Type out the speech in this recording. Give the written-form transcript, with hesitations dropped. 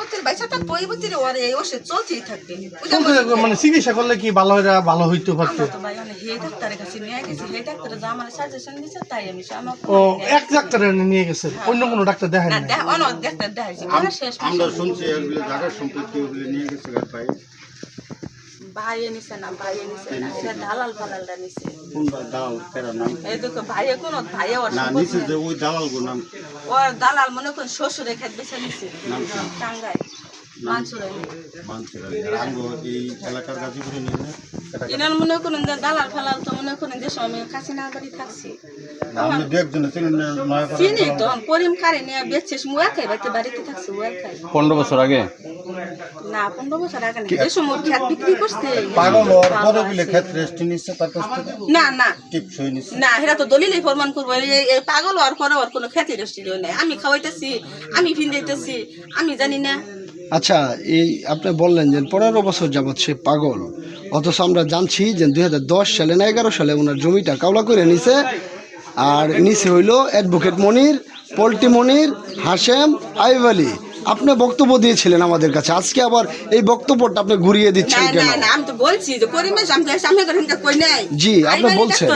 বছর বাইসা থাকবো ওই বছরে ওরে এই ওষুধ চলতেই থাকবে। মানে চিকিৎসা করলে কি ভালো হইতে পারতো? আমরা তো ভাই অনেক হে ডাক্তারের কাছে নিয়ে গেছি, হে ডাক্তার যা আমার সাজেশন দিচ্ছে তাই আমি আমার ও এক ডাক্তার নিয়ে গেছে, অন্য কোনো ডাক্তার দেখেন না না? অনেক ডাক্তার দেখাইছি মানে শেষ আমরা শুনছি এগুলো জায়গার সম্পত্তি ওগুলো নিয়ে গেছে ভাই। ভাই নিছে না, ভাই নিছে না, সে দালাল ফালালটা নিছে। কোন দালাল কেরা নাম? এই দেখো ভাইয়ে কোন ভাইয়ে ওর না নিচে যে ওই দালাল গো নাম কি? ওর দালাল মনে করেন শ্বশুরে খেত বেছে নিছে নাম কি? টাঙ্গাই মানসুরে মানছিরা আঙ্গো এই এলাকার গাজীপুরে নিয়ে না? ইনার মনে করেন যে দালাল ফালাল তো মনে করেন যে সময় কাছে না বাড়ি থাকছি আমি দু একজনে চিনি না নয়াপাড়া চিনি তখন করিম কারে নিয়ে বেচছে ও একাই বাড়িতে থাকছে ও একাই 15 বছর আগে না 15 বছর আগে না যে সময় খেত বিক্রি করছে পাগল ওর কতগুলো ক্ষেত্রে রেস্ট নিচ্ছে তার কাছ থেকে না না টিপসই নিচ্ছে। না এরা তো দলিলই প্রমাণ করবো এই পাগল আর পরে ওর কোনো খ্যাতি রষ্টি নেই। আমি খাওয়াইতেছি, আমি ভিন্দাইতেছি, আমি জানি না। আচ্ছা, এই আপনি বললেন যে 15 বছর যাবৎ সে পাগল, অথচ আমরা জানছি যে 2010 সালে না 11 সালে ওনার জমিটা কাওলা করে নিছে। আর নিচে হইল অ্যাডভোকেট মনির, পল্টি মনির, হাশেম, আইব আলী। আপনি বক্তব্য দিয়েছিলেন আমাদের কাছে, আজকে আবার এই বক্তব্যটা আপনি ঘুরিয়ে দিচ্ছেন না কেন? না না আমি তো বলছি যে করিমেশ আমি কই নাই জি, আপনি বলছেন।